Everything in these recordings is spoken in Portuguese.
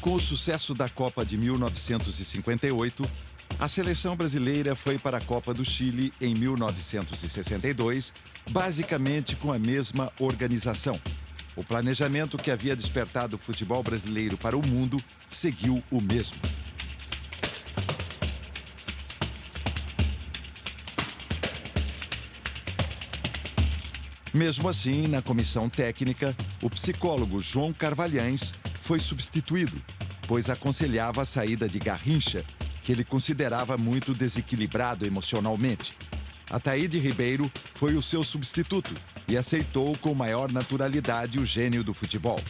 Com o sucesso da Copa de 1958, a seleção brasileira foi para a Copa do Chile em 1962, basicamente com a mesma organização. O planejamento que havia despertado o futebol brasileiro para o mundo seguiu o mesmo. Mesmo assim, na comissão técnica, o psicólogo João Carvalhães foi substituído, pois aconselhava a saída de Garrincha, que ele considerava muito desequilibrado emocionalmente. Ataíde Ribeiro foi o seu substituto e aceitou com maior naturalidade o gênio do futebol.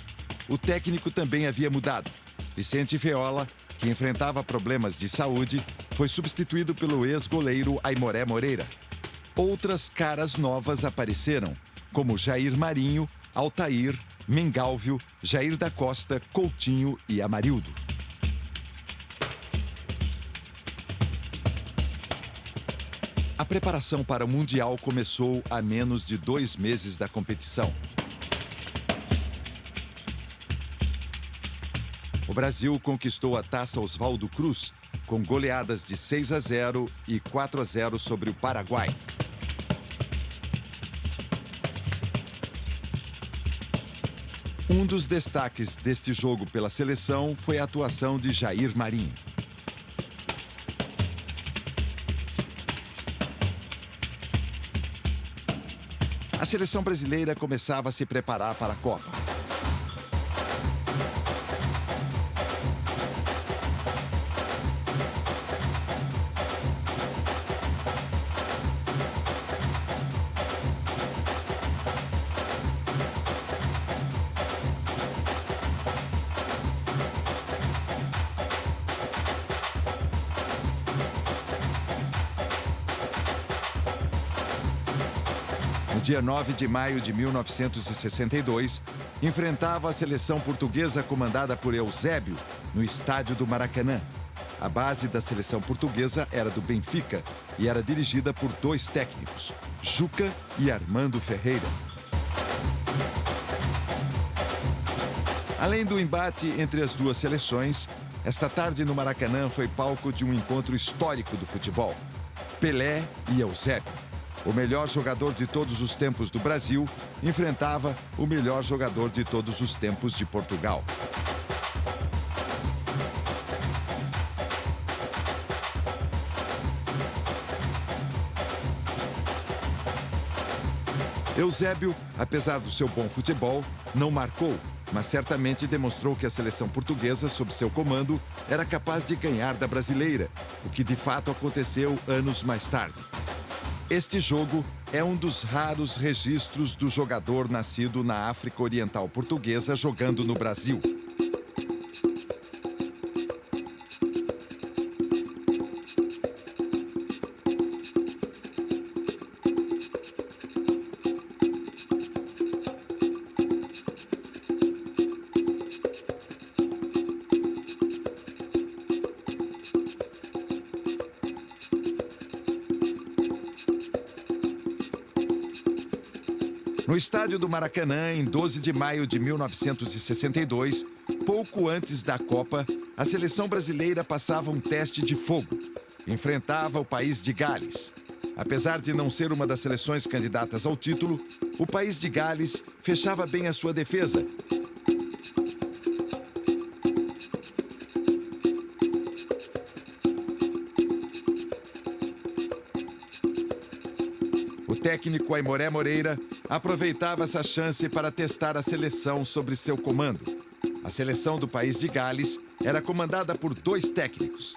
O técnico também havia mudado. Vicente Feola, que enfrentava problemas de saúde, foi substituído pelo ex-goleiro Aimoré Moreira. Outras caras novas apareceram, como Jair Marinho, Altair, Mengalvio, Jair da Costa, Coutinho e Amarildo. A preparação para o Mundial começou a menos de 2 meses da competição. O Brasil conquistou a Taça Oswaldo Cruz, com goleadas de 6-0 e 4-0 sobre o Paraguai. Um dos destaques deste jogo pela seleção foi a atuação de Jair Marinho. A seleção brasileira começava a se preparar para a Copa. No dia 9 de maio de 1962, enfrentava a seleção portuguesa comandada por Eusébio, no estádio do Maracanã. A base da seleção portuguesa era do Benfica e era dirigida por 2 técnicos, Juca e Armando Ferreira. Além do embate entre as duas seleções, esta tarde no Maracanã foi palco de um encontro histórico do futebol. Pelé e Eusébio. O melhor jogador de todos os tempos do Brasil enfrentava o melhor jogador de todos os tempos de Portugal. Eusébio, apesar do seu bom futebol, não marcou, mas certamente demonstrou que a seleção portuguesa, sob seu comando, era capaz de ganhar da brasileira, o que de fato aconteceu anos mais tarde. Este jogo é um dos raros registros do jogador nascido na África Oriental Portuguesa jogando no Brasil. No estádio do Maracanã, em 12 de maio de 1962, pouco antes da Copa, a seleção brasileira passava um teste de fogo. Enfrentava o país de Gales. Apesar de não ser uma das seleções candidatas ao título, o país de Gales fechava bem a sua defesa. O técnico Aimoré Moreira aproveitava essa chance para testar a seleção sobre seu comando. A seleção do país de Gales era comandada por 2 técnicos,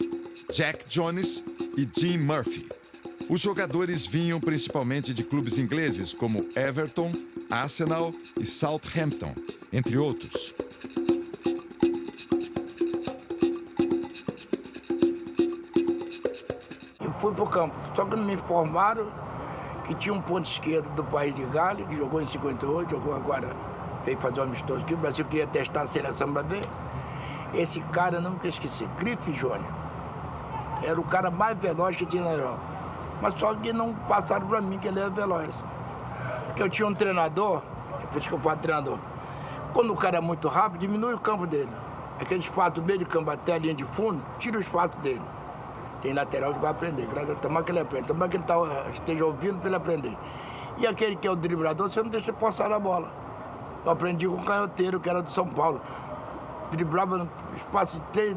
Jack Jones e Jim Murphy. Os jogadores vinham principalmente de clubes ingleses como Everton, Arsenal e Southampton, entre outros. Eu fui para o campo, só que não me informaram que tinha um ponto esquerdo do país de Gales, que jogou em 58, jogou agora, veio fazer um amistoso aqui. O Brasil queria testar a seleção para ver. Esse cara, não me esqueci, Grife Júnior. Era o cara mais veloz que tinha na Europa. Mas só que não passaram para mim que ele era veloz. Porque eu tinha um treinador, depois que eu fui treinador, quando o cara é muito rápido, diminui o campo dele. Aquele espaço do meio de campo até a linha de fundo, tira o espaço dele. Tem lateral que vai aprender, graças a Deus, tomara que ele aprenda, tomara que ele esteja ouvindo para ele aprender. E aquele que é o driblador, você não deixa ele passar na bola. Eu aprendi com o canhoteiro, que era do São Paulo. Driblava no espaço de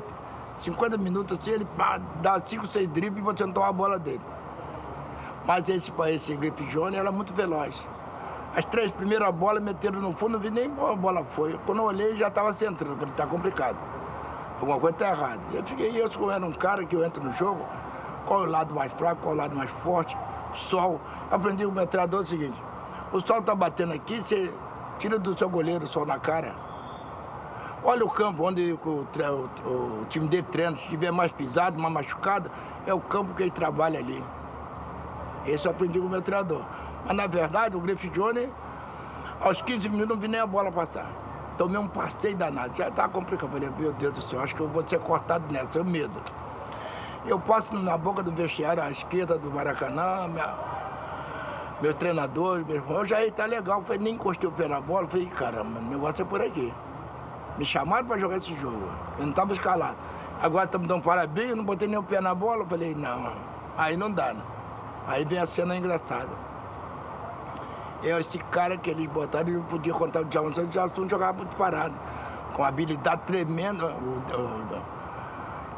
50 minutos, assim, ele dá 5, 6 dribles e você não toma a bola dele. Mas esse Grife Júnior era muito veloz. As 3 primeiras bolas meteram no fundo, não vi nem a bola foi. Quando eu olhei, já estava centrando, falei, tá complicado. Alguma coisa está errada. Eu era um cara que eu entro no jogo, qual é o lado mais fraco, qual é o lado mais forte, sol. Aprendi com o meu treinador o seguinte, o sol está batendo aqui, você tira do seu goleiro o sol na cara. Olha o campo onde o time dele treina, se estiver mais pisado, mais machucado, é o campo que ele trabalha ali. Esse eu aprendi com o meu treinador. Mas, na verdade, o Grife Júnior, aos 15 minutos, não vi nem a bola passar. Tomei um passeio danado, já estava complicado. Falei, meu Deus do céu, acho que eu vou ser cortado nessa, é o medo. Eu passo na boca do vestiário, à esquerda do Maracanã, meu treinador, meu irmão, já está legal. Eu falei, nem encostei o pé na bola. Eu falei, caramba, o negócio é por aqui. Me chamaram para jogar esse jogo, eu não estava escalado. Agora estamos dando parabéns, eu não botei nem o pé na bola. Eu falei, não, aí não dá, né? Aí vem a cena engraçada. Esse cara que eles botaram, ele podia contar o Djalma Santos, o Djalma jogava muito parado, com habilidade tremenda,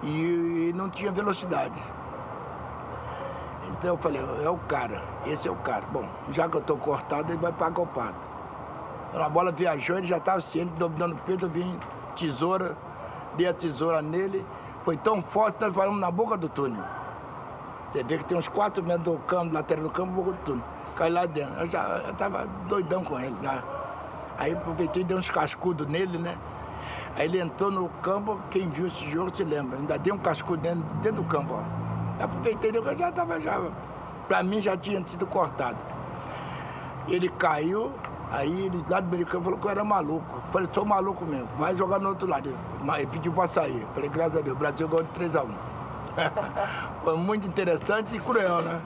e não tinha velocidade. Então eu falei, é o cara, esse é o cara. Bom, já que eu estou cortado, ele vai pagar o pato. Quando a bola viajou, ele já estava assim, ele dominando o peito, eu vim tesoura, dei a tesoura nele, foi tão forte que nós paramos na boca do túnel. Você vê que tem uns 4 metros do campo, lateral do campo, boca do túnel. Cai lá dentro. Eu estava doidão com ele já. Aí aproveitei e dei uns cascudos nele, né? Aí ele entrou no campo, quem viu esse jogo se lembra. Ainda dei um cascudo dentro do campo, ó. Aproveitei, eu já estava pra mim já tinha sido cortado. Ele caiu, aí ele lá do meio do campo falou que eu era maluco. Eu falei, sou maluco mesmo, vai jogar no outro lado. Ele pediu para sair. Eu falei, graças a Deus, o Brasil ganhou de 3-1. Foi muito interessante e cruel, né?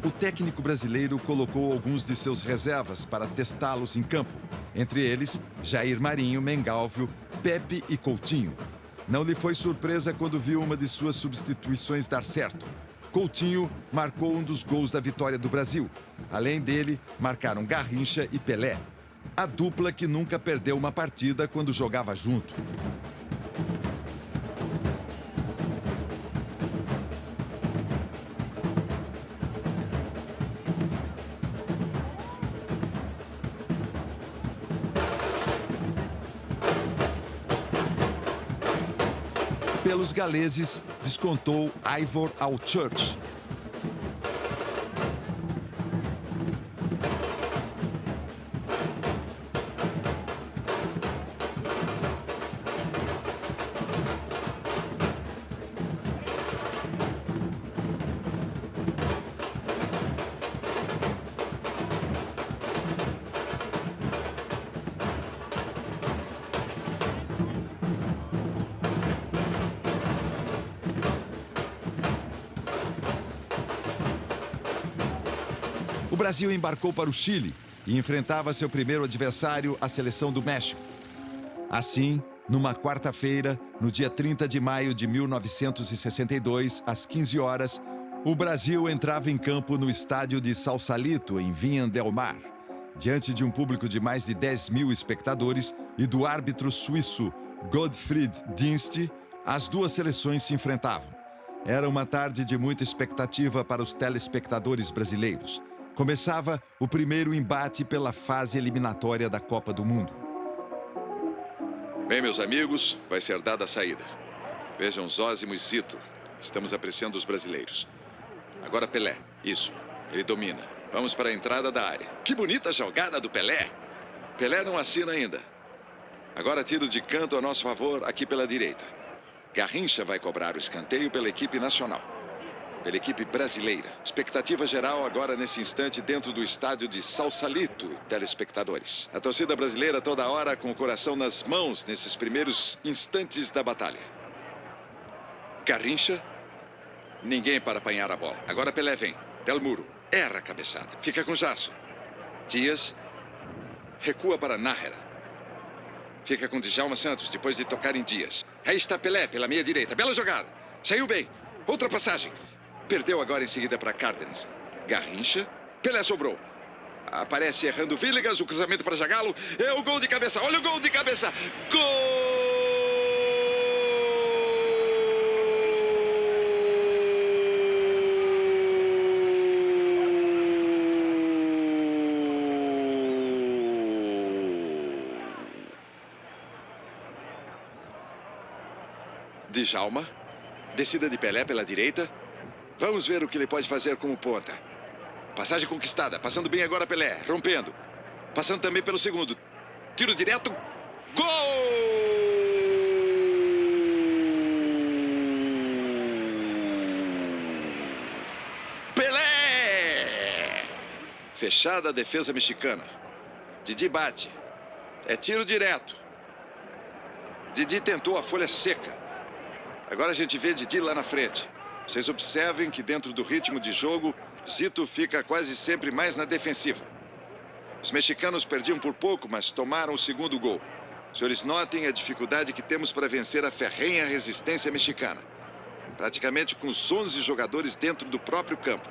O técnico brasileiro colocou alguns de seus reservas para testá-los em campo. Entre eles, Jair Marinho, Mengalvio, Pepe e Coutinho. Não lhe foi surpresa quando viu uma de suas substituições dar certo. Coutinho marcou um dos gols da vitória do Brasil. Além dele, marcaram Garrincha e Pelé. A dupla que nunca perdeu uma partida quando jogava junto. Pelos galeses, descontou Ivor Allchurch. O Brasil embarcou para o Chile e enfrentava seu primeiro adversário, a seleção do México. Assim, numa quarta-feira, no dia 30 de maio de 1962, às 15 horas, o Brasil entrava em campo no estádio de Sausalito, em Viña del Mar, diante de um público de mais de 10.000 espectadores e do árbitro suíço Gottfried Dienst. As duas seleções se enfrentavam. Era uma tarde de muita expectativa para os telespectadores brasileiros. Começava o primeiro embate pela fase eliminatória da Copa do Mundo. Bem, meus amigos, vai ser dada a saída. Vejam Zósimo e Zito. Estamos apreciando os brasileiros. Agora Pelé. Isso. Ele domina. Vamos para a entrada da área. Que bonita jogada do Pelé. Pelé não assina ainda. Agora tiro de canto a nosso favor aqui pela direita. Garrincha vai cobrar o escanteio pela equipe nacional. Pela equipe brasileira. Expectativa geral agora nesse instante dentro do estádio de Sausalito, telespectadores. A torcida brasileira toda hora com o coração nas mãos nesses primeiros instantes da batalha. Garrincha. Ninguém para apanhar a bola. Agora Pelé vem. Del Muro. Erra a cabeçada. Fica com Jasso. Dias. Recua para Nájera. Fica com Djalma Santos, depois de tocar em Dias. Aí está Pelé, pela meia direita. Bela jogada. Saiu bem. Outra passagem. Perdeu agora em seguida para Cárdenas. Garrincha. Pelé sobrou. Aparece errando Villegas. O cruzamento para Zagallo. É o gol de cabeça. Olha o gol de cabeça. Gol! Djalma, descida de Pelé pela direita. Vamos ver o que ele pode fazer como ponta. Passagem conquistada, passando bem agora Pelé, rompendo. Passando também pelo segundo. Tiro direto. Gol! Pelé! Fechada a defesa mexicana. Didi bate. É tiro direto. Didi tentou a folha seca. Agora a gente vê Didi lá na frente. Vocês observem que dentro do ritmo de jogo, Zito fica quase sempre mais na defensiva. Os mexicanos perdiam por pouco, mas tomaram o segundo gol. Senhores, notem a dificuldade que temos para vencer a ferrenha resistência mexicana. Praticamente com os 11 jogadores dentro do próprio campo.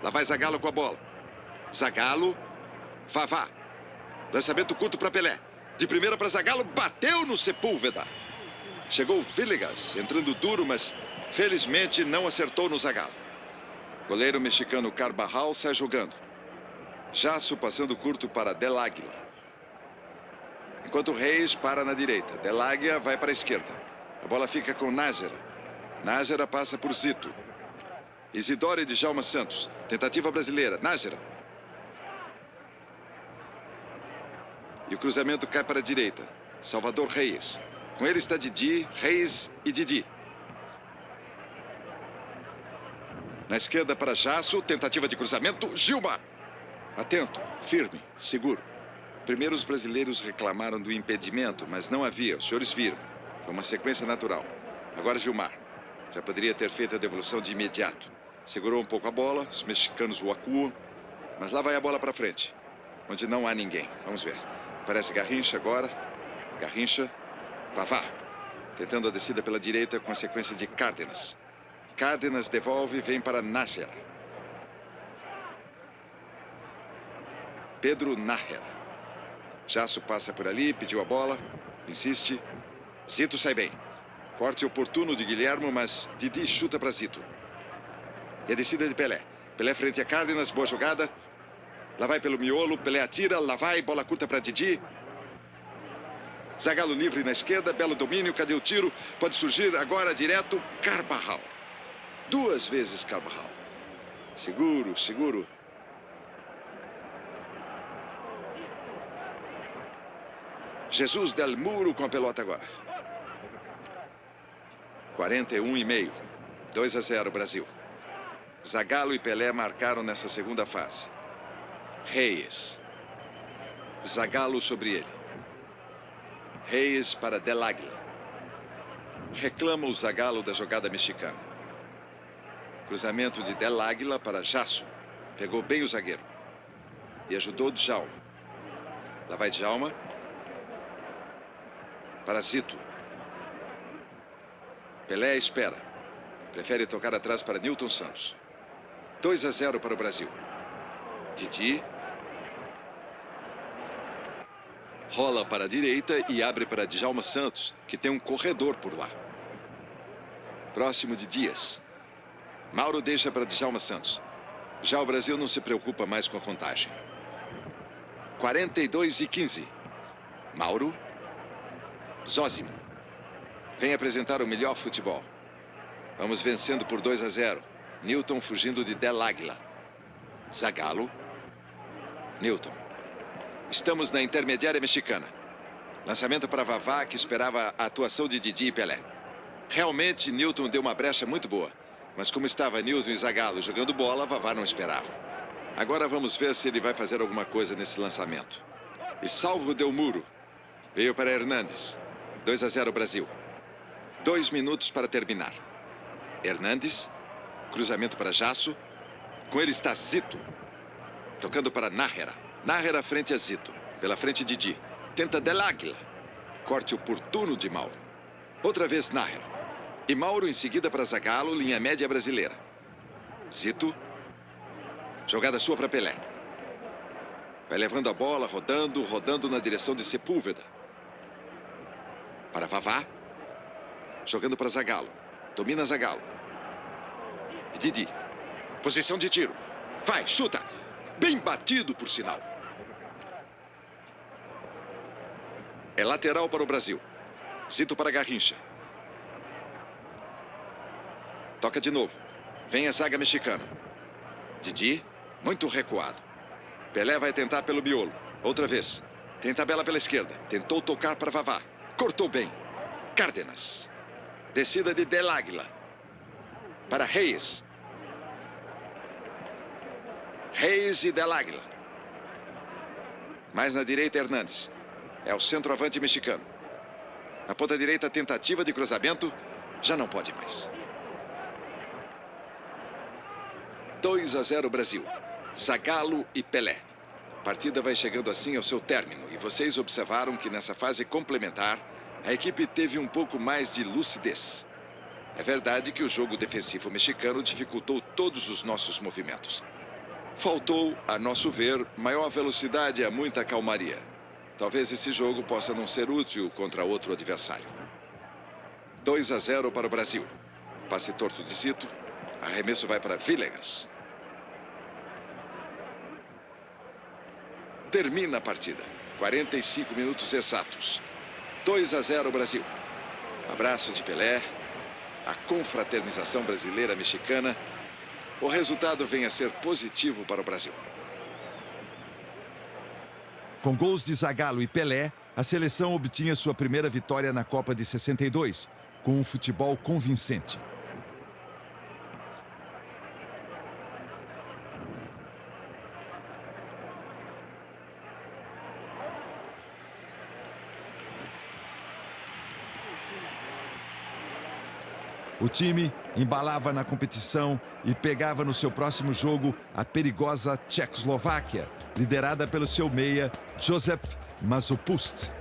Lá vai Zagallo com a bola. Zagallo, Vavá. Lançamento curto para Pelé. De primeira para Zagallo, bateu no Sepúlveda. Chegou Villegas, entrando duro, mas felizmente não acertou no Zagallo. Goleiro mexicano Carbajal sai jogando. Jasso passando curto para Del Águila. Enquanto Reis para na direita. Del Águila vai para a esquerda. A bola fica com Nájera. Nájera passa por Zito. Isidoro e Djalma Santos. Tentativa brasileira. Nájera. E o cruzamento cai para a direita. Salvador Reis. Com ele está Didi, Reis e Didi. Na esquerda para Jasso, tentativa de cruzamento, Gilmar. Atento, firme, seguro. Primeiro os brasileiros reclamaram do impedimento, mas não havia, os senhores viram. Foi uma sequência natural. Agora Gilmar. Já poderia ter feito a devolução de imediato. Segurou um pouco a bola, os mexicanos o acuam. Mas lá vai a bola para frente, onde não há ninguém. Vamos ver. Parece Garrincha agora. Garrincha. Vavá, tentando a descida pela direita com a sequência de Cárdenas. Cárdenas devolve e vem para Nájera. Pedro Nájera. Jasso passa por ali, pediu a bola, insiste. Zito sai bem. Corte oportuno de Guilhermo, mas Didi chuta para Zito. E a descida de Pelé. Pelé frente a Cárdenas, boa jogada. Lá vai pelo miolo, Pelé atira, lá vai, bola curta para Didi. Zagallo livre na esquerda, belo domínio, cadê o tiro? Pode surgir agora direto, Carbajal. Duas vezes Carbajal. Seguro, seguro. Jesus del Muro com a pelota agora. 41,5. 2-0 Brasil. Zagallo e Pelé marcaram nessa segunda fase. Reis. Zagallo sobre ele. Reis para Del Águila. Reclama o Zagallo da jogada mexicana. Cruzamento de Del Águila para Jasso. Pegou bem o zagueiro. E ajudou Djalma. Lá vai Djalma. Para Zito. Pelé espera. Prefere tocar atrás para Nilton Santos. 2-0 para o Brasil. Didi. Rola para a direita e abre para Djalma Santos, que tem um corredor por lá. Próximo de Dias. Mauro deixa para Djalma Santos. Já o Brasil não se preocupa mais com a contagem. 42-15. Mauro. Zózimo. Vem apresentar o melhor futebol. Vamos vencendo por 2-0. Nilton fugindo de Del Águila. Zagallo. Nilton. Estamos na intermediária mexicana. Lançamento para Vavá, que esperava a atuação de Didi e Pelé. Realmente, Nilton deu uma brecha muito boa. Mas como estava Nilton e Zagallo jogando bola, Vavá não esperava. Agora vamos ver se ele vai fazer alguma coisa nesse lançamento. E salvo Del Muro. Veio para Hernandes. 2-0 Brasil. 2 minutos para terminar. Hernandes. Cruzamento para Jasso. Com ele está Zito. Tocando para Nájera. Nájera frente a Zito. Pela frente, Didi. Tenta Del Águila. Corte oportuno de Mauro. Outra vez, Nájera. E Mauro em seguida para Zagallo, linha média brasileira. Zito. Jogada sua para Pelé. Vai levando a bola, rodando na direção de Sepúlveda. Para Vavá. Jogando para Zagallo. Domina Zagallo. E Didi. Posição de tiro. Vai, chuta. Bem batido, por sinal. É lateral para o Brasil. Zito para Garrincha. Toca de novo. Vem a zaga mexicana. Didi, muito recuado. Pelé vai tentar pelo miolo. Outra vez. Tem tabela pela esquerda. Tentou tocar para Vavá. Cortou bem. Cárdenas. Descida de Del Águila. Para Reis. Reis e Del Águila. Mais na direita, Hernandes. É o centroavante mexicano. Na ponta direita, tentativa de cruzamento. Já não pode mais. 2-0 Brasil. Zagallo e Pelé. A partida vai chegando assim ao seu término. E vocês observaram que nessa fase complementar, a equipe teve um pouco mais de lucidez. É verdade que o jogo defensivo mexicano dificultou todos os nossos movimentos. Faltou, a nosso ver, maior velocidade e muita calmaria. Talvez esse jogo possa não ser útil contra outro adversário. 2-0 para o Brasil. Passe torto de Zito. Arremesso vai para Villegas. Termina a partida. 45 minutos exatos. 2-0 Brasil. Abraço de Pelé. A confraternização brasileira-mexicana. O resultado vem a ser positivo para o Brasil. Com gols de Zagallo e Pelé, a seleção obtinha sua primeira vitória na Copa de 62, com um futebol convincente. O time embalava na competição e pegava no seu próximo jogo a perigosa Tchecoslováquia, liderada pelo seu meia, Josef Masopust.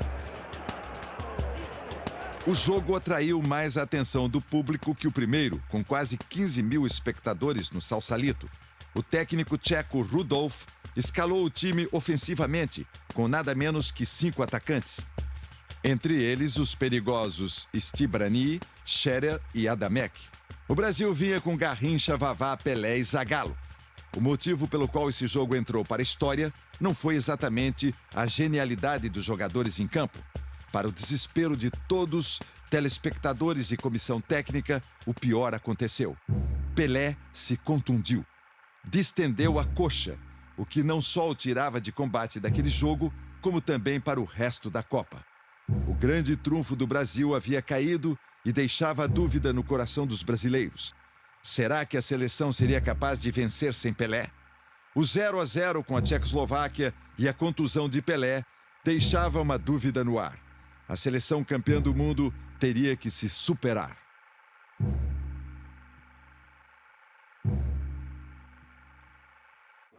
O jogo atraiu mais a atenção do público que o primeiro, com quase 15 mil espectadores no Sausalito. O técnico tcheco Rudolf escalou o time ofensivamente, com nada menos que 5 atacantes. Entre eles, os perigosos Stibrani, Scherer e Adamek. O Brasil vinha com Garrincha, Vavá, Pelé e Zagallo. O motivo pelo qual esse jogo entrou para a história não foi exatamente a genialidade dos jogadores em campo. Para o desespero de todos, telespectadores e comissão técnica, o pior aconteceu. Pelé se contundiu. Distendeu a coxa, o que não só o tirava de combate daquele jogo, como também para o resto da Copa. O grande trunfo do Brasil havia caído e deixava dúvida no coração dos brasileiros. Será que a seleção seria capaz de vencer sem Pelé? O 0-0 com a Tchecoslováquia e a contusão de Pelé deixava uma dúvida no ar. A seleção campeã do mundo teria que se superar.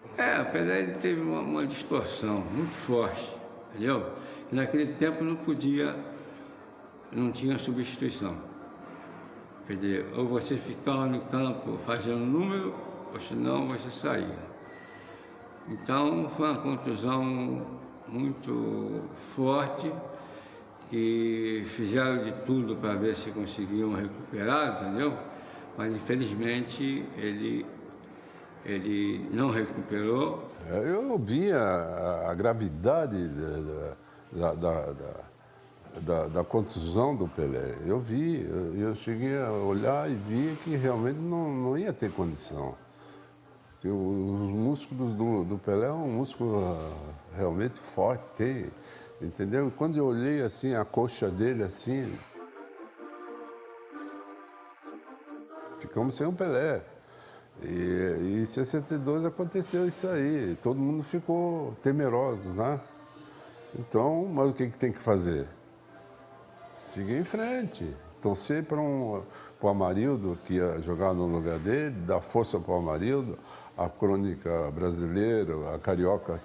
O Pelé ele teve uma distorção muito forte, entendeu? E naquele tempo não tinha substituição. Quer dizer, ou você ficava no campo fazendo número, ou senão você saía. Então foi uma contusão muito forte, que fizeram de tudo para ver se conseguiam recuperar, entendeu? Mas infelizmente ele não recuperou. Eu vi a gravidade da contusão do Pelé. Eu cheguei a olhar e vi que realmente não ia ter condição. Porque os músculos do Pelé é um músculo realmente forte, entendeu? Quando eu olhei assim, a coxa dele assim, ficamos sem o Pelé. E em 62 aconteceu isso aí, todo mundo ficou temeroso, né? Então, mas o que tem que fazer? Seguir em frente, torcer para o Amarildo, que ia jogar no lugar dele, dar força para o Amarildo, a crônica brasileira, a carioca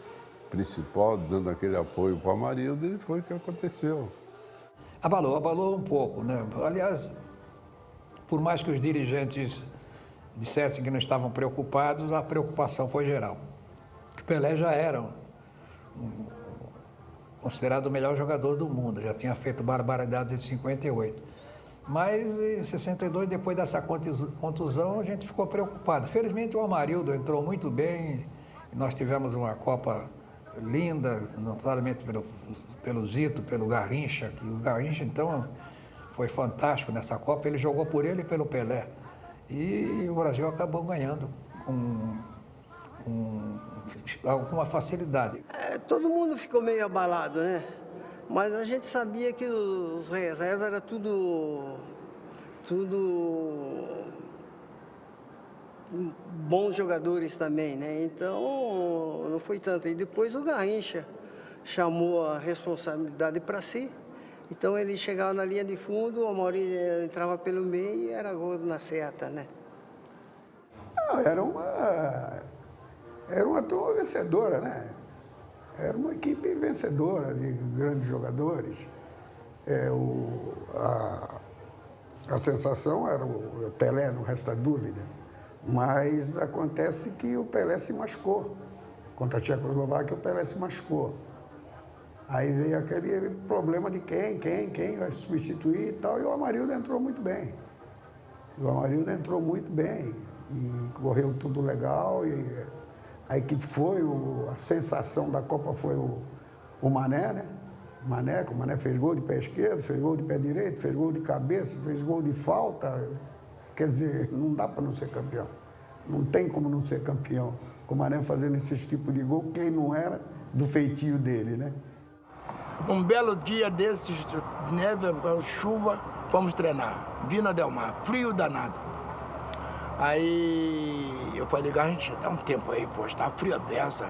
principal, dando aquele apoio para o Amarildo, e foi o que aconteceu. Abalou um pouco, né? Aliás, por mais que os dirigentes dissessem que não estavam preocupados, a preocupação foi geral. O Pelé já era considerado o melhor jogador do mundo, já tinha feito barbaridades em 58. Mas em 62, depois dessa contusão, a gente ficou preocupado. Felizmente o Amarildo entrou muito bem, nós tivemos uma Copa linda, notadamente pelo Zito, pelo Garrincha, que o Garrincha, então, foi fantástico nessa Copa, ele jogou por ele e pelo Pelé. E o Brasil acabou ganhando com alguma facilidade. Todo mundo ficou meio abalado, né? Mas a gente sabia que os reservas eram tudo bons jogadores também, né? Então, não foi tanto. E depois o Garrincha chamou a responsabilidade para si. Então, ele chegava na linha de fundo, o Maurício entrava pelo meio e era gol na certa, né? Não, era uma turma vencedora, né? Era uma equipe vencedora de grandes jogadores. A sensação era o Pelé, não resta dúvida. Mas acontece que o Pelé se machucou. Contra a Tchecoslováquia, o Pelé se machucou. Aí veio aquele problema de quem vai substituir e tal, e o Amarildo entrou muito bem. E correu tudo legal, e a equipe a sensação da Copa foi o Mané, né? O Mané fez gol de pé esquerdo, fez gol de pé direito, fez gol de cabeça, fez gol de falta. Quer dizer, não dá para não ser campeão. Não tem como não ser campeão. Com o Mané fazendo esse tipo de gol, quem não era do feitio dele, né? Um belo dia desses, neve, chuva, fomos treinar. Vina Del Mar, frio danado. Aí eu falei, Garrincha, dá um tempo aí, pô, está frio a beça.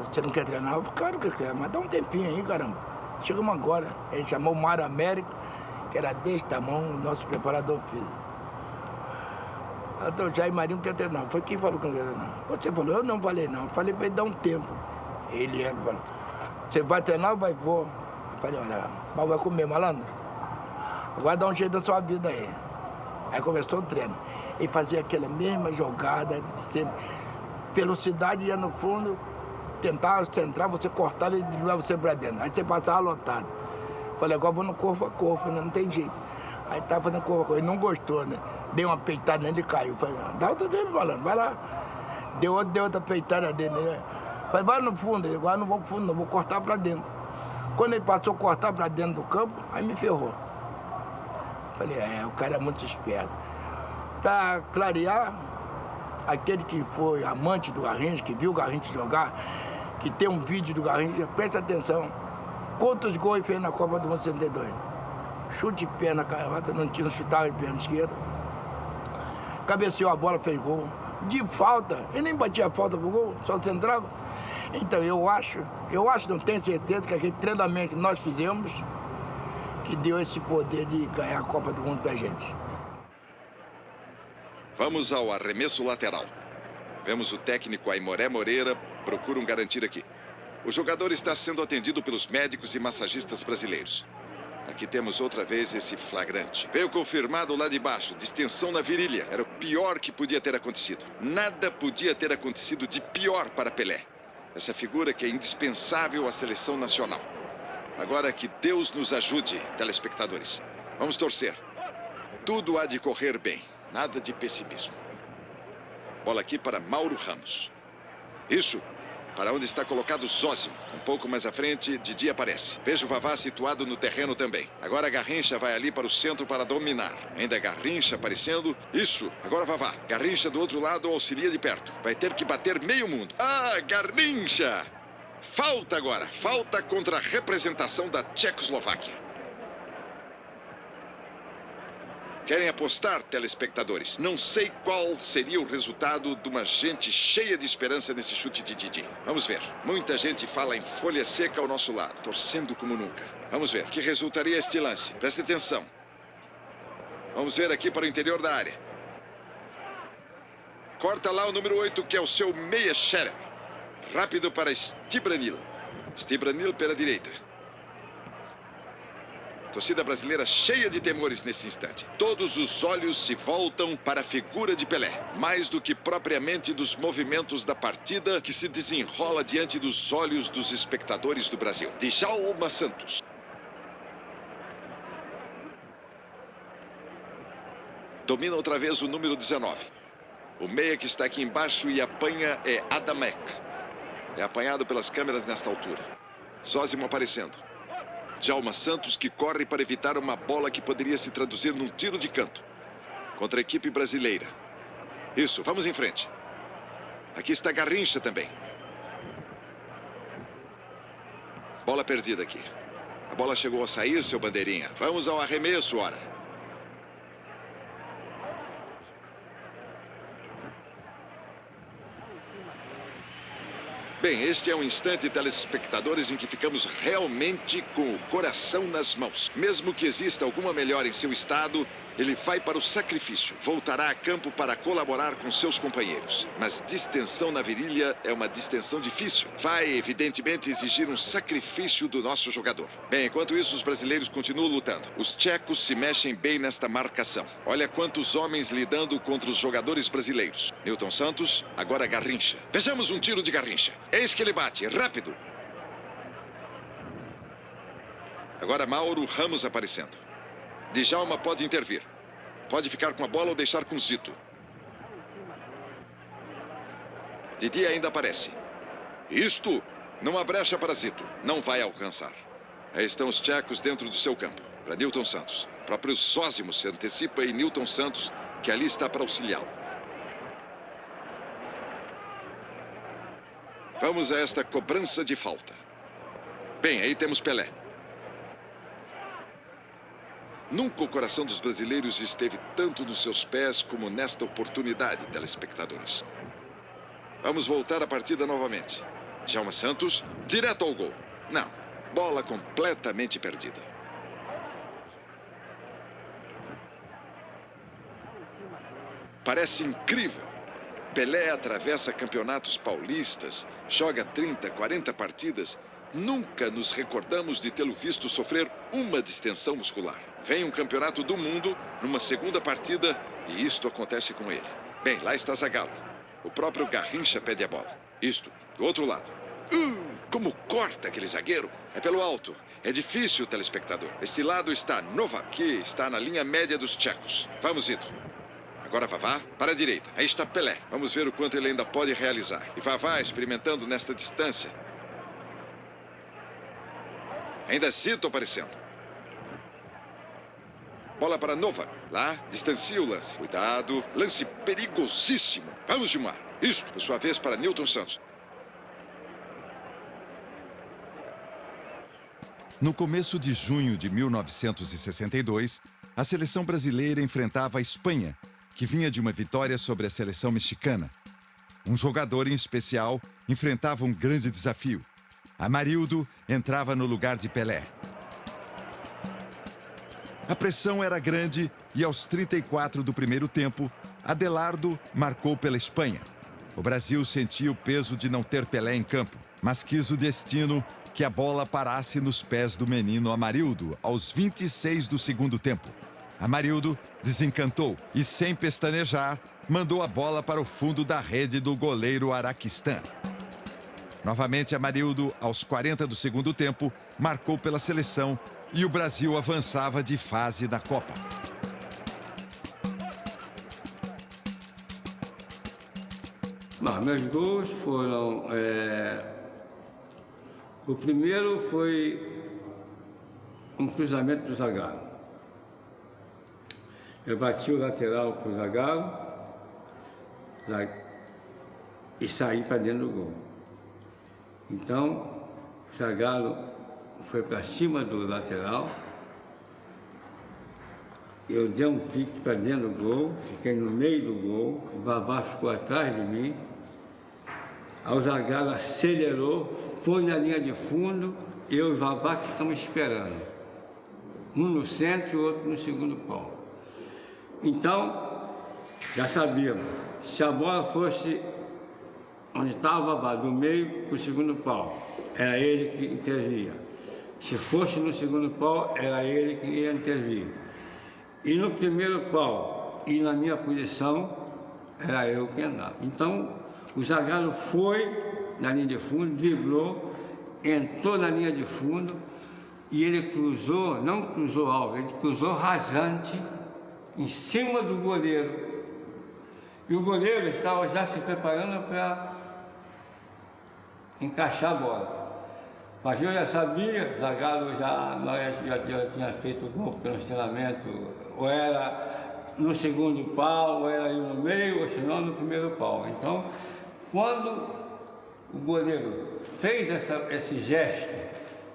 Você não quer treinar? Eu falei, claro que eu quero, mas dá um tempinho aí, caramba. Chegamos agora. Ele chamou o Mário Américo, que era desse tamanho, o nosso preparador físico. Então, Jair Marinho quer treinar. Foi quem falou que não quer treinar? Você falou, eu não falei não. Eu falei para ele dar um tempo. Ele falou, você vai treinar ou vai vou? Eu falei, olha, mas vai comer, malandro? Vai dar um jeito da sua vida aí. Aí começou o treino. Ele fazia aquela mesma jogada de sempre. Velocidade ia no fundo, tentava centrar, você cortava e levava você para dentro. Aí você passava lotado. Falei, agora vou no corpo a corpo, né? Não tem jeito. Aí tava fazendo corpo a corpo. Ele não gostou, né? Dei uma peitada nele e caiu. Falei, dá outra vez, malandro, vai lá. Deu outra peitada dele, né? Falei, vai no fundo. Ele, agora não vou pro fundo, não, vou cortar para dentro. Quando ele passou a cortar para dentro do campo, aí me ferrou. Falei, o cara é muito esperto. Para clarear, aquele que foi amante do Garrincha, que viu o Garrincha jogar, que tem um vídeo do Garrincha, presta atenção. Quantos gols ele fez na Copa do Mundo 62? Chute de perna canhota, não chutava de perna esquerda. Cabeceou a bola, fez gol. De falta, ele nem batia falta pro gol, só centrava. Então eu acho, não tenho certeza que aquele treinamento que nós fizemos, que deu esse poder de ganhar a Copa do Mundo pra gente. Vamos ao arremesso lateral. Vemos o técnico Aimoré Moreira, procuram garantir aqui. O jogador está sendo atendido pelos médicos e massagistas brasileiros. Aqui temos outra vez esse flagrante. Veio confirmado lá de baixo, distensão na virilha. Era o pior que podia ter acontecido. Nada podia ter acontecido de pior para Pelé. Essa figura que é indispensável à seleção nacional. Agora que Deus nos ajude, telespectadores. Vamos torcer. Tudo há de correr bem. Nada de pessimismo. Bola aqui para Mauro Ramos. Isso, para onde está colocado Zósimo. Um pouco mais à frente, Didi aparece. Veja o Vavá situado no terreno também. Agora Garrincha vai ali para o centro para dominar. Ainda Garrincha aparecendo. Isso, agora Vavá. Garrincha do outro lado auxilia de perto. Vai ter que bater meio mundo. Ah, Garrincha! Falta agora. Falta contra a representação da Tchecoslováquia. Querem apostar, telespectadores? Não sei qual seria o resultado de uma gente cheia de esperança nesse chute de Didi. Vamos ver. Muita gente fala em folha seca ao nosso lado, torcendo como nunca. Vamos ver. Que resultaria este lance? Preste atenção. Vamos ver aqui para o interior da área. Corta lá o número 8, que é o seu meia Scherer. Rápido para Stibranil. Stibranil pela direita. Torcida brasileira cheia de temores nesse instante. Todos os olhos se voltam para a figura de Pelé, mais do que propriamente dos movimentos da partida que se desenrola diante dos olhos dos espectadores do Brasil. Djalma Santos. Domina outra vez o número 19. O meia que está aqui embaixo e apanha é Adamek. É apanhado pelas câmeras nesta altura. Zósimo aparecendo. Djalma Santos que corre para evitar uma bola que poderia se traduzir num tiro de canto. Contra a equipe brasileira. Isso, vamos em frente. Aqui está Garrincha também. Bola perdida aqui. A bola chegou a sair, seu bandeirinha. Vamos ao arremesso, ora. Bem, este é um instante, telespectadores, em que ficamos realmente com o coração nas mãos. Mesmo que exista alguma melhora em seu estado, ele vai para o sacrifício. Voltará a campo para colaborar com seus companheiros. Mas distensão na virilha é uma distensão difícil. Vai, evidentemente, exigir um sacrifício do nosso jogador. Bem, enquanto isso, os brasileiros continuam lutando. Os tchecos se mexem bem nesta marcação. Olha quantos homens lidando contra os jogadores brasileiros. Newton Santos, agora Garrincha. Vejamos um tiro de Garrincha. Eis que ele bate, rápido. Agora Mauro Ramos aparecendo. Djalma pode intervir. Pode ficar com a bola ou deixar com Zito. Didi ainda aparece. Isto, não há brecha para Zito. Não vai alcançar. Aí estão os tchecos dentro do seu campo. Para Newton Santos. O próprio Zósimo se antecipa e Newton Santos, que ali está para auxiliá-lo. Vamos a esta cobrança de falta. Bem, aí temos Pelé. Nunca o coração dos brasileiros esteve tanto nos seus pés como nesta oportunidade, telespectadores. Vamos voltar à partida novamente. Djalma Santos, direto ao gol. Não, bola completamente perdida. Parece incrível. Pelé atravessa campeonatos paulistas, joga 30, 40 partidas. Nunca nos recordamos de tê-lo visto sofrer uma distensão muscular. Vem um campeonato do mundo numa segunda partida e isto acontece com ele. Bem, lá está Zagallo. O próprio Garrincha pede a bola. Isto, do outro lado. Como corta aquele zagueiro. É pelo alto. É difícil, telespectador. Este lado está Novak, que está na linha média dos tchecos. Vamos, Zito. Agora Vavá para a direita. Aí está Pelé. Vamos ver o quanto ele ainda pode realizar. E Vavá experimentando nesta distância. Ainda Zito aparecendo. Bola para Nova. Lá, distancia o lance. Cuidado. Lance perigosíssimo. Vamos, Gilmar. Isso, por sua vez, para Newton Santos. No começo de junho de 1962, a seleção brasileira enfrentava a Espanha, que vinha de uma vitória sobre a seleção mexicana. Um jogador em especial enfrentava um grande desafio. Amarildo entrava no lugar de Pelé. A pressão era grande e aos 34 do primeiro tempo, Adelardo marcou pela Espanha. O Brasil sentia o peso de não ter Pelé em campo, mas quis o destino que a bola parasse nos pés do menino Amarildo aos 26 do segundo tempo. Amarildo desencantou e, sem pestanejar, mandou a bola para o fundo da rede do goleiro Araquistã. Novamente, Amarildo, aos 40 do segundo tempo, marcou pela seleção e o Brasil avançava de fase da Copa. Meus gols foram... O primeiro foi um cruzamento do Zagallo. Eu bati o lateral para o Zagallo e saí para dentro do gol. Então, o Zagallo foi para cima do lateral. Eu dei um pique para dentro do gol, fiquei no meio do gol, o Vavá ficou atrás de mim. Aí o Zagallo acelerou, foi na linha de fundo, eu e o Vavá que estamos esperando. Um no centro e o outro no segundo pau. Então, já sabíamos, se a bola fosse onde estava o Vavá, do meio para o segundo pau. Era ele que intervia. Se fosse no segundo pau, era ele que ia intervir. E no primeiro pau e na minha posição, era eu que andava. Então, o zagueiro foi na linha de fundo, driblou, entrou na linha de fundo e ele cruzou, não cruzou alto, ele cruzou rasante em cima do goleiro. E o goleiro estava já se preparando para encaixar a bola. Mas eu já sabia, Zagallo já tinha feito o gol pelo treinamento, ou era no segundo pau, ou era aí no meio, ou senão no primeiro pau. Então, quando o goleiro fez esse gesto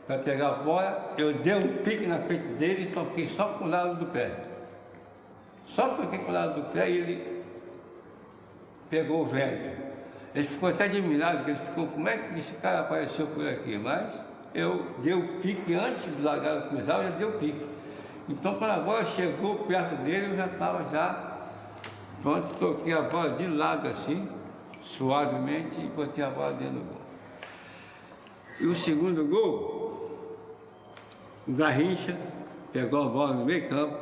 para pegar a bola, eu dei um pique na frente dele e toquei só com o lado do pé. Só toquei com o lado do pé e ele pegou o vento. Ele ficou até admirado, porque ele ficou, como é que esse cara apareceu por aqui? Mas eu dei o pique, antes do Zagallo cruzar, eu já dei o pique. Então, quando a bola chegou perto dele, eu já estava pronto, toquei a bola de lado assim, suavemente, e botei a bola dentro do gol. E o segundo gol, o Garrincha pegou a bola no meio campo,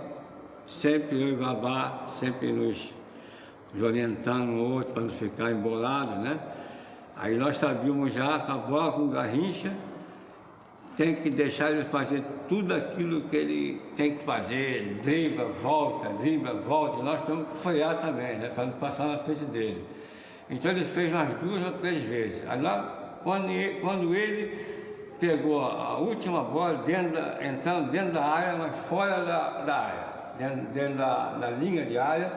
sempre eu e o Vavá, sempre nos orientando um outro para não ficar embolado, né? Aí nós sabíamos já que a bola com o Garrincha tem que deixar ele fazer tudo aquilo que ele tem que fazer, dribla, volta, e nós temos que frear também, né? Para não passar na frente dele. Então ele fez umas 2 ou 3 vezes. Aí nós, quando ele pegou a última bola entrando dentro da área, mas fora da área, dentro da linha de área,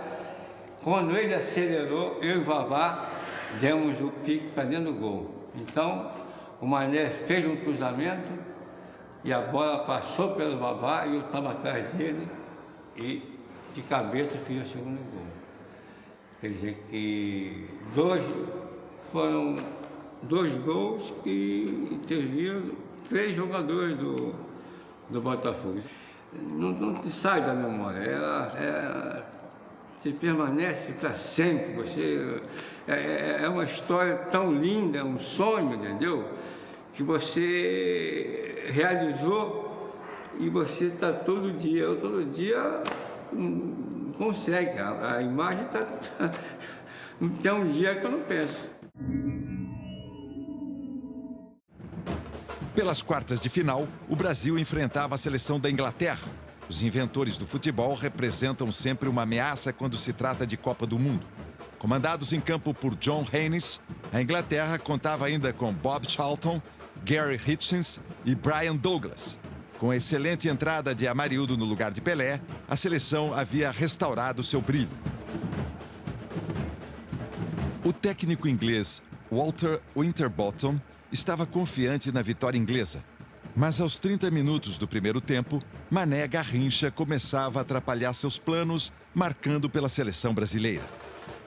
quando ele acelerou, eu e o Vavá demos o pique para dentro do gol. Então, o Mané fez um cruzamento e a bola passou pelo Vavá e eu estava atrás dele e de cabeça fiz o segundo gol. Quer dizer que foram 2 gols que interviram 3 jogadores do Botafogo. Não te sai da memória, você permanece para sempre, é uma história tão linda, um sonho, entendeu? Que você realizou e você está todo dia não consegue, a imagem não tem um dia que eu não penso. Pelas quartas de final, o Brasil enfrentava a seleção da Inglaterra. Os inventores do futebol representam sempre uma ameaça quando se trata de Copa do Mundo. Comandados em campo por John Haynes, a Inglaterra contava ainda com Bob Charlton, Gary Hitchens e Brian Douglas. Com a excelente entrada de Amarildo no lugar de Pelé, a seleção havia restaurado seu brilho. O técnico inglês Walter Winterbottom estava confiante na vitória inglesa. Mas aos 30 minutos do primeiro tempo, Mané Garrincha começava a atrapalhar seus planos, marcando pela seleção brasileira.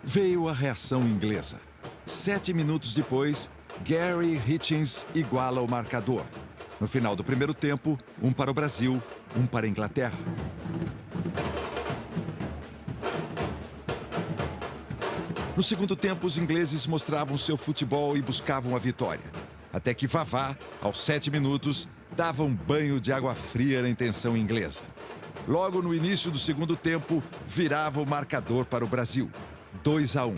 Veio a reação inglesa. 7 minutos depois, Gary Hitchens iguala o marcador. No final do primeiro tempo, 1 para o Brasil, 1 para a Inglaterra. No segundo tempo, os ingleses mostravam seu futebol e buscavam a vitória. Até que Vavá, aos 7 minutos, dava um banho de água fria na intenção inglesa. Logo no início do segundo tempo, virava o marcador para o Brasil, 2-1.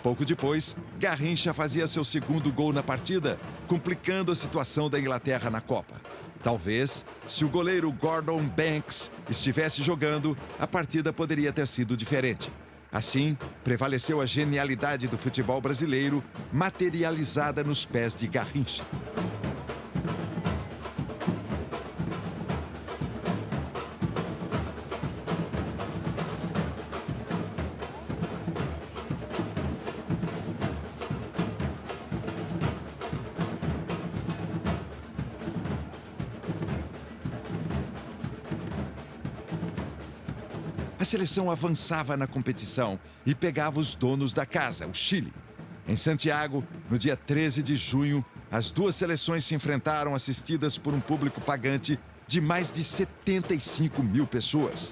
Pouco depois, Garrincha fazia seu segundo gol na partida, complicando a situação da Inglaterra na Copa. Talvez, se o goleiro Gordon Banks estivesse jogando, a partida poderia ter sido diferente. Assim, prevaleceu a genialidade do futebol brasileiro, materializada nos pés de Garrincha. A seleção avançava na competição e pegava os donos da casa, o Chile. Em Santiago, no dia 13 de junho, as 2 seleções se enfrentaram assistidas por um público pagante de mais de 75 mil pessoas.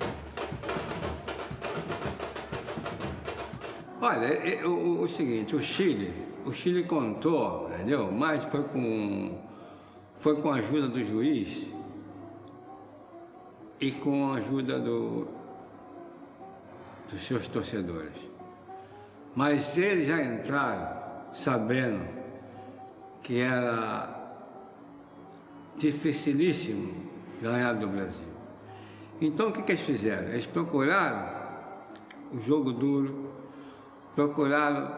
Olha, o seguinte, o Chile contou, entendeu? Mas foi com a ajuda do juiz e com a ajuda dos seus torcedores. Mas eles já entraram sabendo que era dificilíssimo ganhar do Brasil. Então o que eles fizeram? Eles procuraram o jogo duro, procuraram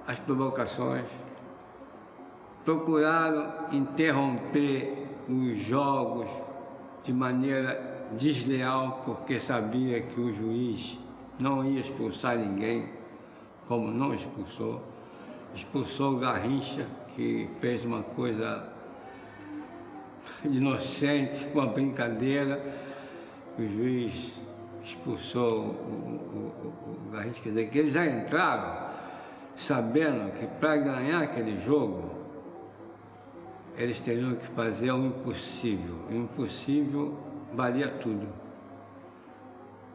as provocações, procuraram interromper os jogos de maneira desleal, porque sabia que o juiz não ia expulsar ninguém, como não expulsou. Expulsou o Garrincha, que fez uma coisa inocente, uma brincadeira. O juiz expulsou o Garrincha, quer dizer, que eles já entraram sabendo que para ganhar aquele jogo, eles teriam que fazer o impossível. O impossível valia tudo.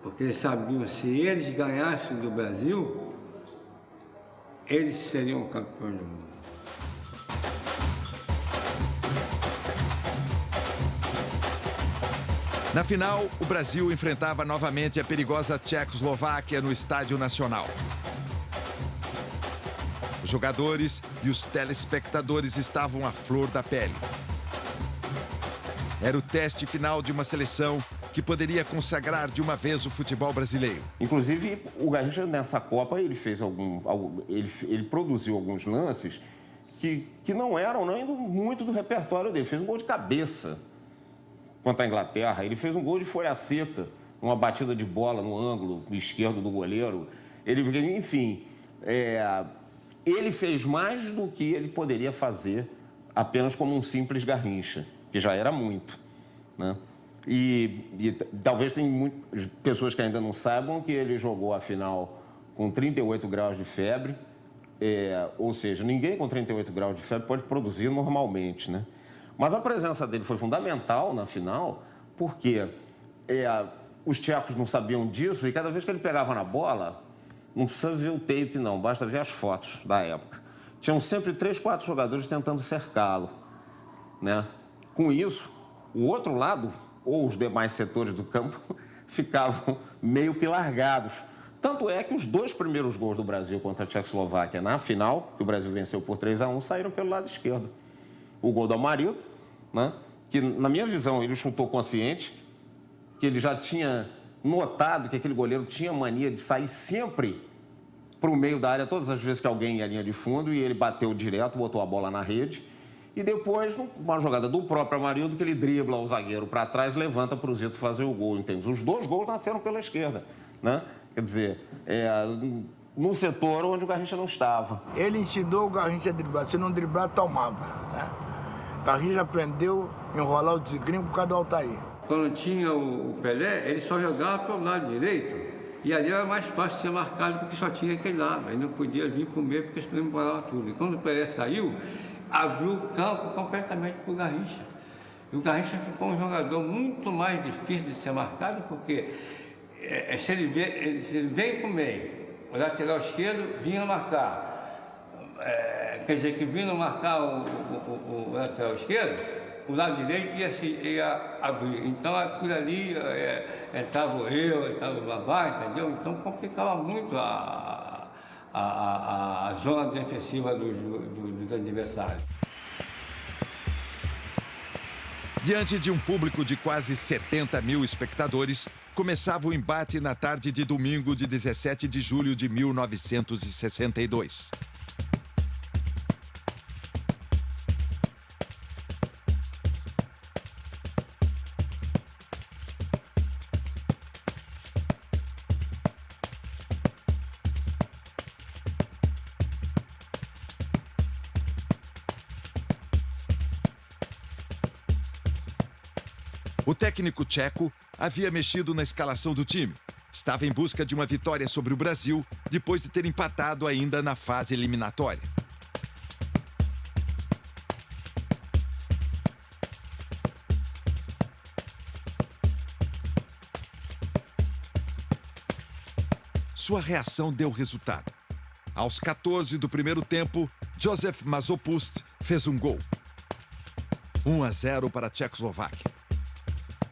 Porque eles sabiam que se eles ganhassem do Brasil, eles seriam campeões do mundo. Na final, o Brasil enfrentava novamente a perigosa Tchecoslováquia no Estádio Nacional. Os jogadores e os telespectadores estavam à flor da pele. Era o teste final de uma seleção que poderia consagrar de uma vez o futebol brasileiro. Inclusive, o Garrincha, nessa Copa, ele ele produziu alguns lances que não eram nem muito do repertório dele. Fez um gol de cabeça contra a Inglaterra. Ele fez um gol de folha seca, uma batida de bola no ângulo esquerdo do goleiro. Enfim, ele fez mais do que ele poderia fazer apenas como um simples Garrincha, que já era muito, né? E talvez tem muitas pessoas que ainda não saibam que ele jogou a final com 38 graus de febre, ou seja, ninguém com 38 graus de febre pode produzir normalmente, né? Mas a presença dele foi fundamental na final, porque os tchecos não sabiam disso e cada vez que ele pegava na bola, não precisa ver o tape não, basta ver as fotos da época. Tinham sempre 3, 4 jogadores tentando cercá-lo, né? Com isso, o outro lado, ou os demais setores do campo, ficavam meio que largados. Tanto é que os 2 primeiros gols do Brasil contra a Tchecoslováquia na final, que o Brasil venceu por 3-1, saíram pelo lado esquerdo. O gol do Amarildo, né, que, na minha visão, ele chutou consciente, que ele já tinha notado que aquele goleiro tinha mania de sair sempre para o meio da área, todas as vezes que alguém ia à linha de fundo, e ele bateu direto, botou a bola na rede. E depois, uma jogada do próprio Amarildo, que ele dribla o zagueiro para trás, levanta para o Zito fazer o gol, entende? Os 2 gols nasceram pela esquerda, né? Quer dizer, no setor onde o Garrincha não estava. Ele ensinou o Garrincha a driblar. Se não driblar, tomava, né? O Garrincha aprendeu a enrolar o desgringo por causa do Altair. Quando tinha o Pelé, ele só jogava para o lado direito. E ali era mais fácil ser marcado porque só tinha aquele lado. Ele não podia vir para o meio porque senão embolava tudo. E quando o Pelé saiu, abriu o campo completamente para o Garrincha. E o Garrincha ficou um jogador muito mais difícil de ser marcado, porque se ele vem para o meio, o lateral esquerdo vinha marcar. Quer dizer, que vindo marcar o lateral esquerdo, o lado direito ia abrir. Então, aquilo ali, entrava o Babá, entendeu? Então, complicava muito a zona defensiva dos adversários. Diante de um público de quase 70 mil espectadores, começava o embate na tarde de domingo de 17 de julho de 1962. O técnico tcheco havia mexido na escalação do time. Estava em busca de uma vitória sobre o Brasil, depois de ter empatado ainda na fase eliminatória. Sua reação deu resultado. Aos 14 do primeiro tempo, Josef Masopust fez um gol. 1-0 para a Tchecoslováquia.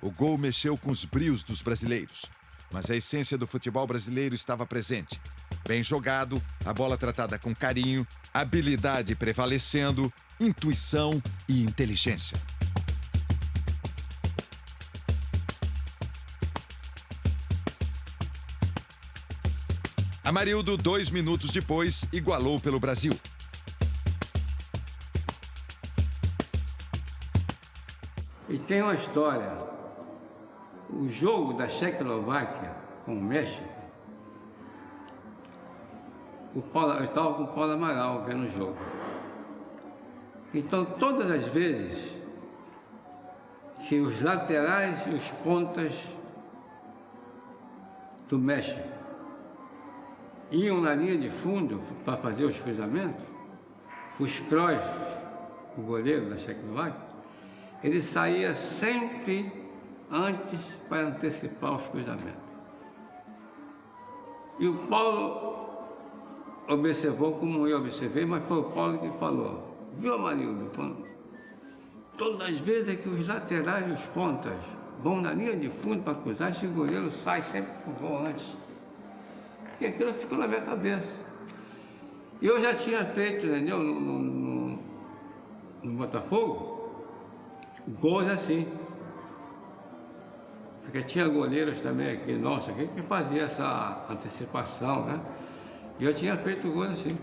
O gol mexeu com os brios dos brasileiros, mas a essência do futebol brasileiro estava presente. Bem jogado, a bola tratada com carinho, habilidade prevalecendo, intuição e inteligência. Amarildo, 2 minutos depois, igualou pelo Brasil. E tem uma história. O jogo da Tchecoslováquia com o México, eu estava com o Paulo Amaral vendo o jogo. Então, todas as vezes que os laterais e os pontas do México iam na linha de fundo para fazer os cruzamentos, os Cruyff, o goleiro da Tchecoslováquia, ele saía sempre antes para antecipar os cruzamentos. E o Paulo observou como eu observei, mas foi o Paulo que falou: viu, Amarildo? Todas as vezes que os laterais e os pontas vão na linha de fundo para cruzar, esse goleiro sai sempre com o gol antes. E aquilo ficou na minha cabeça. E eu já tinha feito, entendeu, no Botafogo, gols assim. Porque tinha goleiros também aqui, nossa, aqui, que fazia essa antecipação, né? E eu tinha feito gols assim.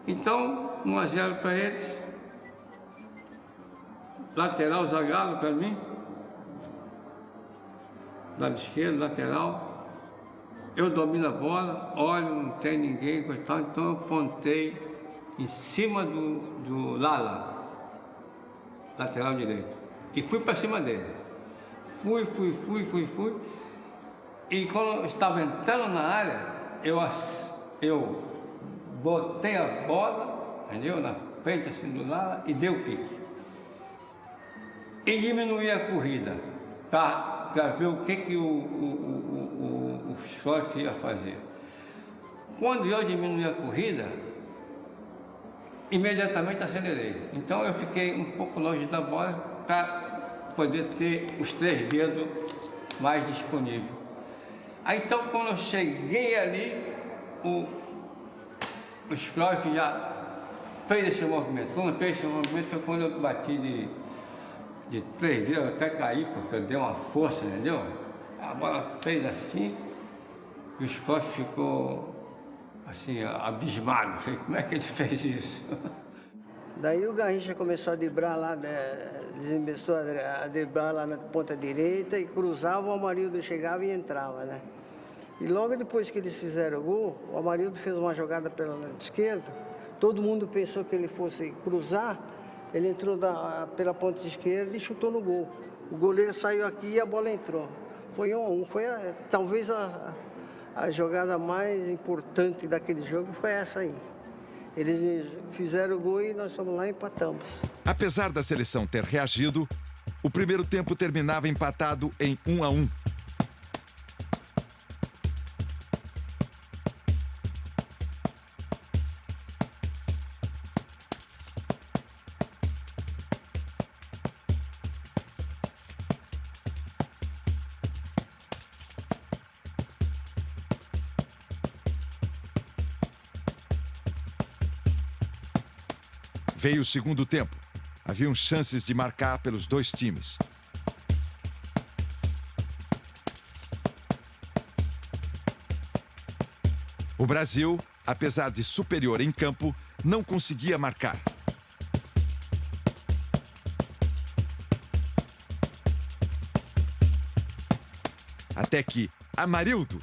Então, 1-0 para eles. Lateral Zagallo para mim. Lado esquerdo, lateral. Eu domino a bola, olho, não tem ninguém, coitado, então eu pontei em cima do Lala, lateral direito, e fui para cima dele. Fui. E quando eu estava entrando na área, eu botei a bola, entendeu? Na frente assim do Lala e dei o pique. E diminuí a corrida, para ver o que o Cruyff ia fazer. Quando eu diminuí a corrida, imediatamente acelerei. Então eu fiquei um pouco longe da bola para poder ter os 3 dedos mais disponíveis. Aí então quando eu cheguei ali, o Cruyff já fez esse movimento. Quando fez esse movimento foi quando eu bati de 3 dedos, eu até caí, porque eu dei uma força, entendeu? A bola fez assim, e o Cruyff ficou assim, abismado. Falei, como é que ele fez isso? Daí o Garrincha começou a driblar lá, desembeçou a driblar lá na ponta direita e cruzava, o Amarildo chegava e entrava, né? E logo depois que eles fizeram o gol, o Amarildo fez uma jogada pelo lado esquerdo, todo mundo pensou que ele fosse cruzar, ele entrou pela ponta esquerda e chutou no gol. O goleiro saiu aqui e a bola entrou. Foi 1-1, foi talvez a jogada mais importante daquele jogo, foi essa aí. Eles fizeram o gol e nós fomos lá e empatamos. Apesar da seleção ter reagido, o primeiro tempo terminava empatado em 1-1. Veio o segundo tempo. Haviam chances de marcar pelos 2 times. O Brasil, apesar de superior em campo, não conseguia marcar. Até que Amarildo,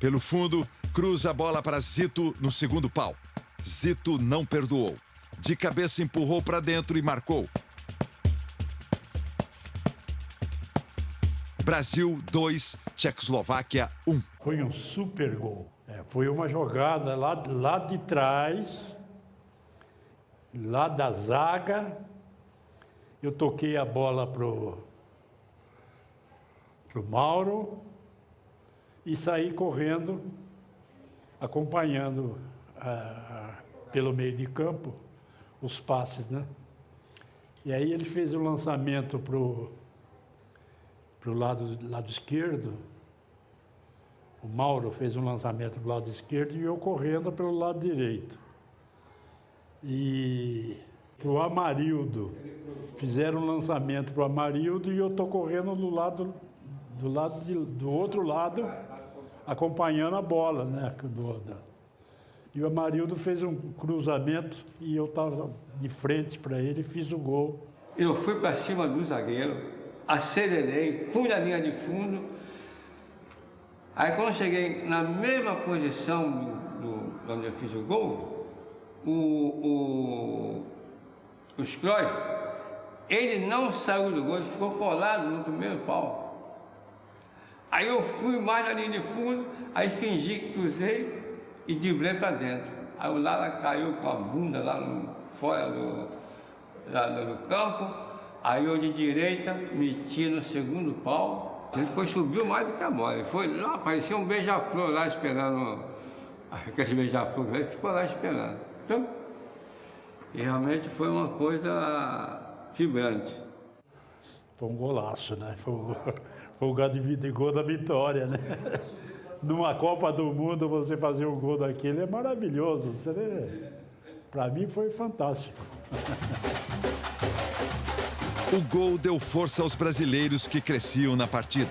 pelo fundo, cruza a bola para Zito no segundo pau. Zito não perdoou. De cabeça empurrou para dentro e marcou. Brasil 2, Tchecoslováquia 1. Foi um super gol. Foi uma jogada lá de trás, lá da zaga. Eu toquei a bola pro Mauro e saí correndo, acompanhando pelo meio de campo, os passes, né? E aí ele fez o lançamento pro lado esquerdo. O Mauro fez um lançamento pro lado esquerdo e eu correndo pelo lado direito. E pro Amarildo, fizeram um lançamento pro Amarildo e eu tô correndo do outro lado, acompanhando a bola, né? E o Amarildo fez um cruzamento e eu estava de frente para ele e fiz o gol. Eu fui para cima do zagueiro, acelerei, fui na linha de fundo. Aí quando eu cheguei na mesma posição onde eu fiz o gol, o Cruyff, ele não saiu do gol, ele ficou colado no primeiro pau. Aí eu fui mais na linha de fundo, aí fingi que cruzei e driblei para dentro. Aí o Lara caiu com a bunda lá fora do campo. Aí eu de direita meti no segundo pau. Ele subiu mais do que a bola. Ele foi lá, parecia um beija-flor lá esperando. Aquele beija-flor, ele ficou lá esperando. Então, e realmente foi uma coisa vibrante. Foi um golaço, né? Foi o gol da vitória, né? Numa Copa do Mundo, você fazer um gol daquele é maravilhoso. Para mim foi fantástico. O gol deu força aos brasileiros que cresciam na partida.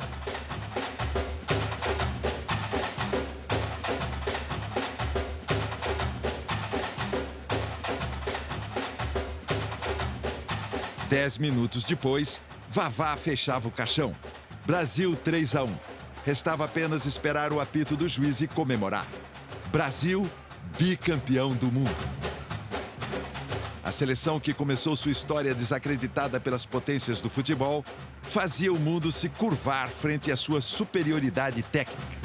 Dez minutos depois, Vavá fechava o caixão. Brasil 3-1. Restava apenas esperar o apito do juiz e comemorar. Brasil, bicampeão do mundo. A seleção que começou sua história desacreditada pelas potências do futebol fazia o mundo se curvar frente à sua superioridade técnica.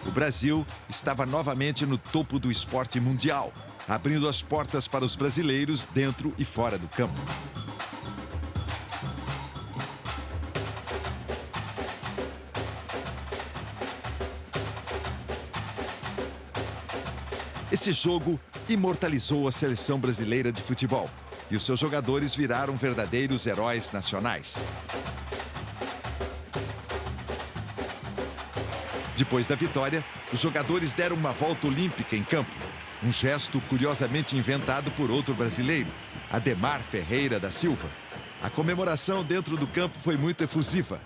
O Brasil estava novamente no topo do esporte mundial, abrindo as portas para os brasileiros dentro e fora do campo. Esse jogo imortalizou a seleção brasileira de futebol e os seus jogadores viraram verdadeiros heróis nacionais. Depois da vitória, os jogadores deram uma volta olímpica em campo. Um gesto curiosamente inventado por outro brasileiro, Ademar Ferreira da Silva. A comemoração dentro do campo foi muito efusiva,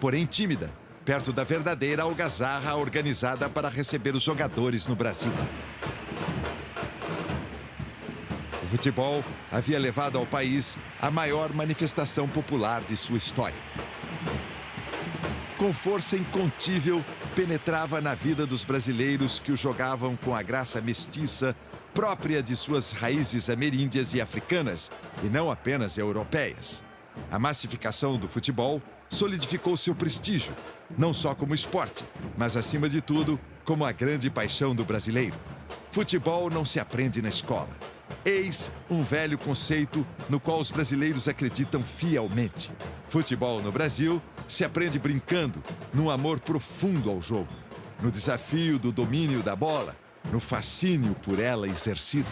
porém tímida, perto da verdadeira algazarra organizada para receber os jogadores no Brasil. O futebol havia levado ao país a maior manifestação popular de sua história. Com força incontível, penetrava na vida dos brasileiros que o jogavam com a graça mestiça própria de suas raízes ameríndias e africanas, e não apenas europeias. A massificação do futebol solidificou seu prestígio, não só como esporte, mas, acima de tudo, como a grande paixão do brasileiro. Futebol não se aprende na escola. Eis um velho conceito no qual os brasileiros acreditam fielmente. Futebol no Brasil se aprende brincando, num amor profundo ao jogo, no desafio do domínio da bola, no fascínio por ela exercido.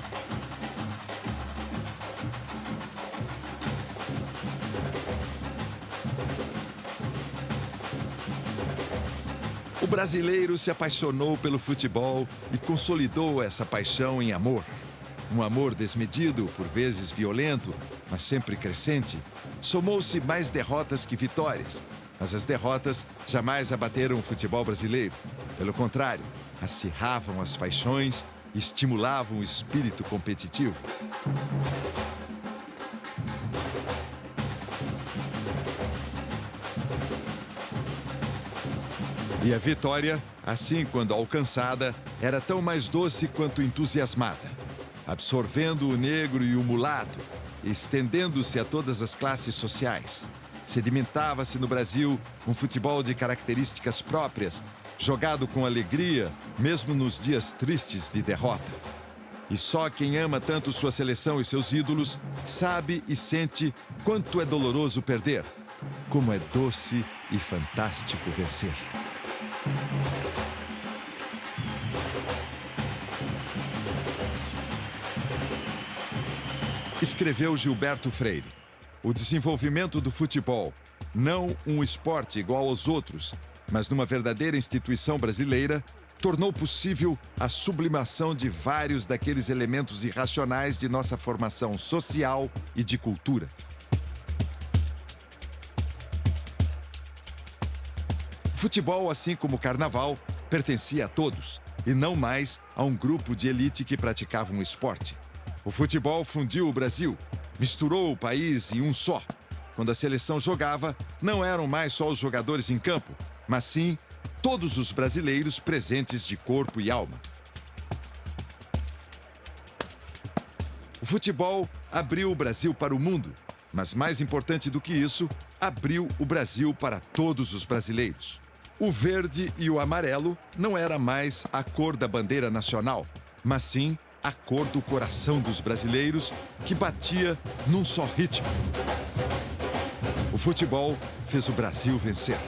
O brasileiro se apaixonou pelo futebol e consolidou essa paixão em amor. Um amor desmedido, por vezes violento, mas sempre crescente. Somou-se mais derrotas que vitórias, mas as derrotas jamais abateram o futebol brasileiro. Pelo contrário, acirravam as paixões e estimulavam o espírito competitivo. E a vitória, assim quando alcançada, era tão mais doce quanto entusiasmada, absorvendo o negro e o mulato, estendendo-se a todas as classes sociais. Sedimentava-se no Brasil um futebol de características próprias, jogado com alegria, mesmo nos dias tristes de derrota. E só quem ama tanto sua seleção e seus ídolos sabe e sente quanto é doloroso perder, como é doce e fantástico vencer. Escreveu Gilberto Freire: o desenvolvimento do futebol, não um esporte igual aos outros, mas numa verdadeira instituição brasileira, tornou possível a sublimação de vários daqueles elementos irracionais de nossa formação social e de cultura. O futebol, assim como o carnaval, pertencia a todos, e não mais a um grupo de elite que praticava um esporte. O futebol fundiu o Brasil, misturou o país em um só. Quando a seleção jogava, não eram mais só os jogadores em campo, mas sim todos os brasileiros presentes de corpo e alma. O futebol abriu o Brasil para o mundo, mas mais importante do que isso, abriu o Brasil para todos os brasileiros. O verde e o amarelo não era mais a cor da bandeira nacional, mas sim a cor do coração dos brasileiros, que batia num só ritmo. O futebol fez o Brasil vencer.